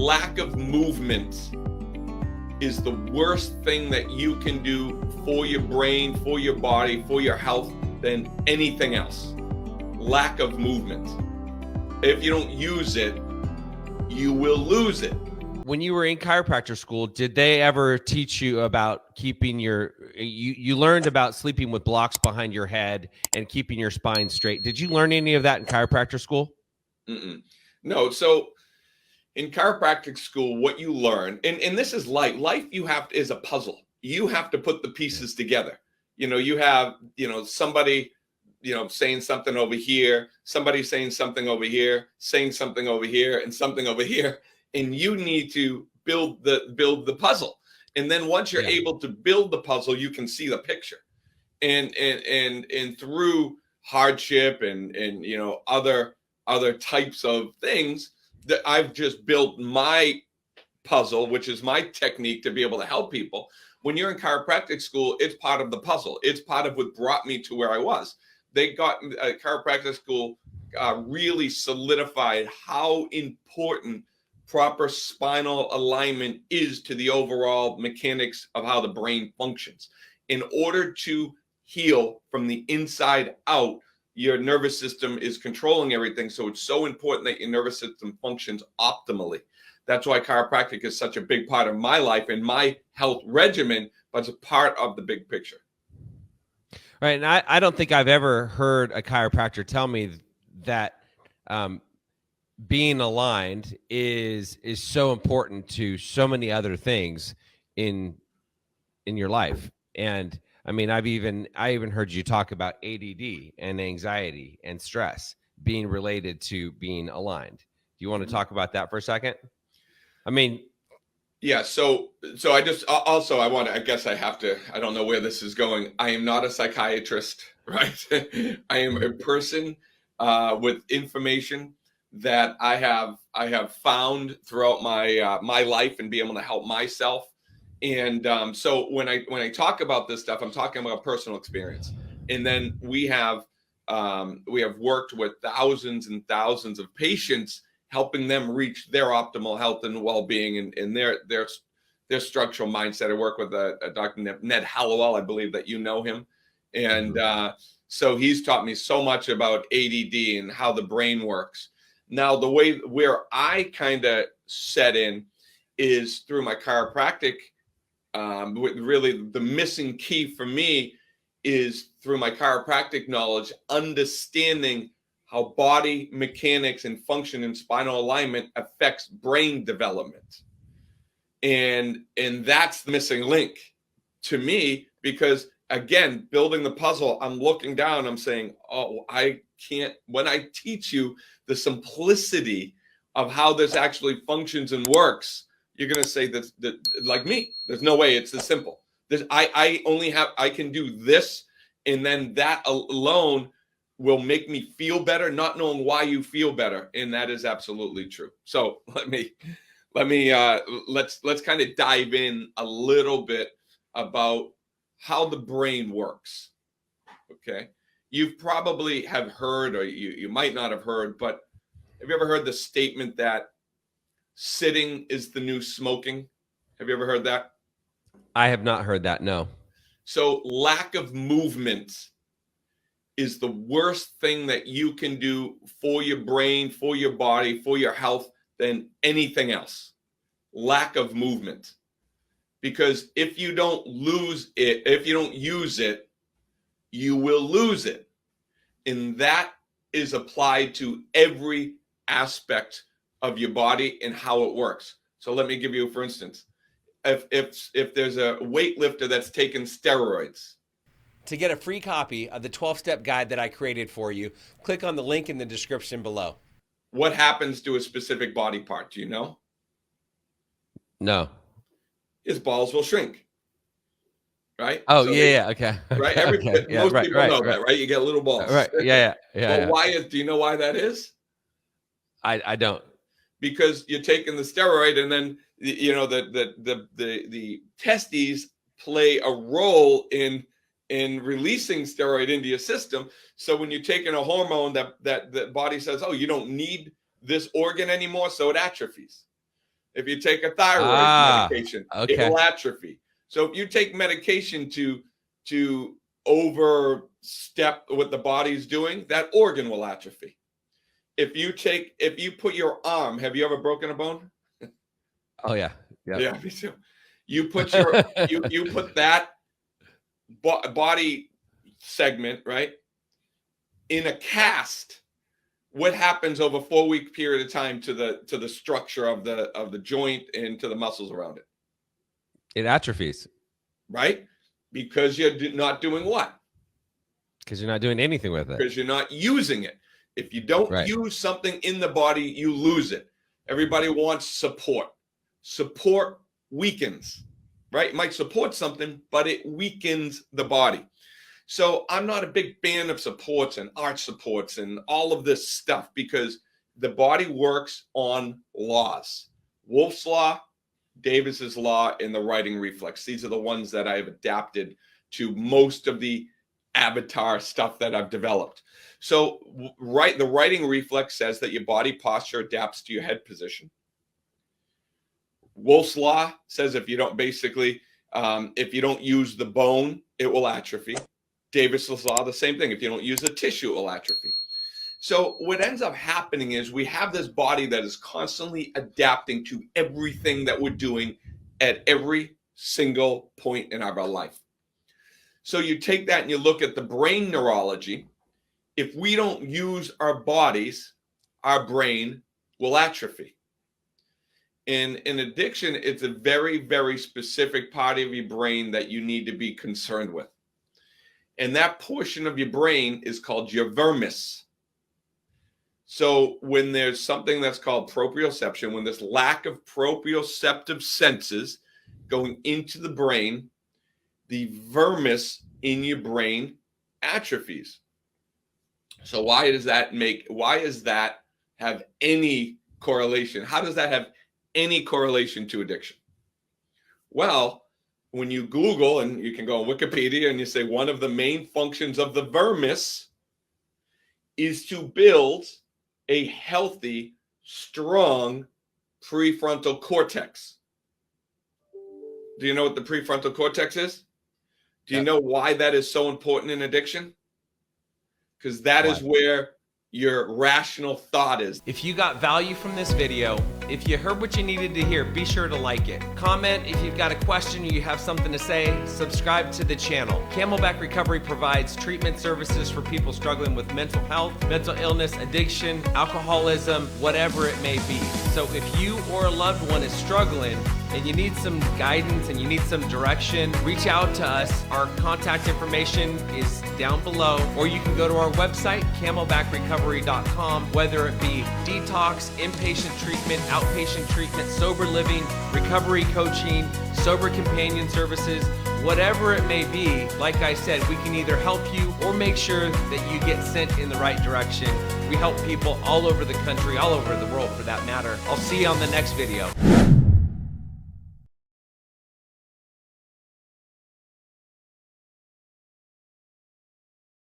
lack of movement is the worst thing that you can do for your brain, for your body, for your health than anything else. Lack of movement. If you don't use it, you will lose it. When you were in chiropractor school, did they ever teach you about keeping you learned about sleeping with blocks behind your head and keeping your spine straight? Did you learn any of that in chiropractor school? No. So in chiropractic school, what you learn, and this is life is a puzzle. You have to put the pieces together. You have, somebody, saying something over here, somebody saying something over here, saying something over here, and something over here. And you need to build the puzzle. And then once you're able to build the puzzle, you can see the picture. And through hardship and other types of things, that I've just built my puzzle, which is my technique to be able to help people. When you're in chiropractic school, it's part of the puzzle. It's part of what brought me to where I was. They got chiropractic school really solidified how important proper spinal alignment is to the overall mechanics of how the brain functions. In order to heal from the inside out, your nervous system is controlling everything. So it's so important that your nervous system functions optimally. That's why chiropractic is such a big part of my life and my health regimen, but it's a part of the big picture. Right. And I don't think I've ever heard a chiropractor tell me that being aligned is so important to so many other things in your life. And I mean, I even heard you talk about ADD and anxiety and stress being related to being aligned. Do you want to talk about that for a second? I mean, yeah. So I guess I have to, I don't know where this is going. I am not a psychiatrist, right? I am a person with information that I have found throughout my life and be able to help myself. And so when I talk about this stuff, I'm talking about personal experience. And then we have worked with thousands and thousands of patients, helping them reach their optimal health and well-being and their structural mindset. I work with a Dr. Ned Hallowell. I believe that you know him. And so he's taught me so much about ADD and how the brain works. Now, the way where I kind of set in is through my chiropractic. Really, the missing key for me is through my chiropractic knowledge, understanding how body mechanics and function and spinal alignment affects brain development. And that's the missing link to me, because again, building the puzzle, I'm looking down, I'm saying, oh, I can't, when I teach you the simplicity of how this actually functions and works, you're going to say that like me, there's no way it's this simple. I can do this, and then that alone will make me feel better, not knowing why you feel better. And that is absolutely true. So let's kind of dive in a little bit about how the brain works. Okay. You probably have heard, or you might not have heard, but have you ever heard the statement that sitting is the new smoking? Have you ever heard that? I have not heard that, no. So lack of movement is the worst thing that you can do for your brain, for your body, for your health than anything else. Lack of movement. Because if you don't use it, you will lose it. And that is applied to every aspect of your body and how it works. So let me give you, for instance, if there's a weightlifter that's taking steroids. To get a free copy of the 12-step guide that I created for you, click on the link in the description below. What happens to a specific body part? Do you know? No. His balls will shrink. Right? Oh, so okay. Right? Most people know that, right? You get little balls. Right. Yeah. Well, do you know why that is? I don't. Because you're taking the steroid, and then the testes play a role in releasing steroid into your system. So when you're taking a hormone that the body says, oh, you don't need this organ anymore, so it atrophies. If you take a thyroid medication, it okay. will atrophy. So if you take medication to overstep what the body's doing, that organ will atrophy. If you put your arm, have you ever broken a bone? Oh yeah. Yep. Yeah, me too. You put you put that body segment, right, in a cast. What happens over a 4-week period of time to the structure of the joint and to the muscles around it? It atrophies. Right? Because you're not doing what? Because you're not doing anything with it. Because you're not using it. If you don't use something in the body, you lose it. Everybody wants support. Support weakens, right? It might support something, but it weakens the body. So I'm not a big fan of supports and arch supports and all of this stuff, because the body works on laws. Wolff's Law, Davis's Law, and the writing reflex. These are the ones that I've adapted to most of the avatar stuff that I've developed. So the writing reflex says that your body posture adapts to your head position. Wolff's Law says if you don't use the bone, it will atrophy. Davis's Law, the same thing. If you don't use the tissue, it will atrophy. So what ends up happening is we have this body that is constantly adapting to everything that we're doing at every single point in our life. So you take that and you look at the brain neurology. If we don't use our bodies, our brain will atrophy. In addiction, it's a very, very specific part of your brain that you need to be concerned with. And that portion of your brain is called your vermis. So when there's something that's called proprioception, when there's lack of proprioceptive senses going into the brain, the vermis in your brain atrophies. So why does that have any correlation? How does that have any correlation to addiction? Well, when you Google, and you can go on Wikipedia and you say one of the main functions of the vermis is to build a healthy, strong prefrontal cortex. Do you know what the prefrontal cortex is? Do you know why that is so important in addiction? Because that is where your rational thought is. If you got value from this video, if you heard what you needed to hear, be sure to like it. Comment if you've got a question or you have something to say. Subscribe to the channel. Camelback Recovery provides treatment services for people struggling with mental health, mental illness, addiction, alcoholism, whatever it may be. So if you or a loved one is struggling and you need some guidance and you need some direction, reach out to us. Our contact information is down below, or you can go to our website, camelbackrecovery.com, whether it be detox, inpatient treatment, outpatient treatment, sober living, recovery coaching, sober companion services, whatever it may be. Like I said, we can either help you or make sure that you get sent in the right direction. We help people all over the country, all over the world for that matter. I'll see you on the next video.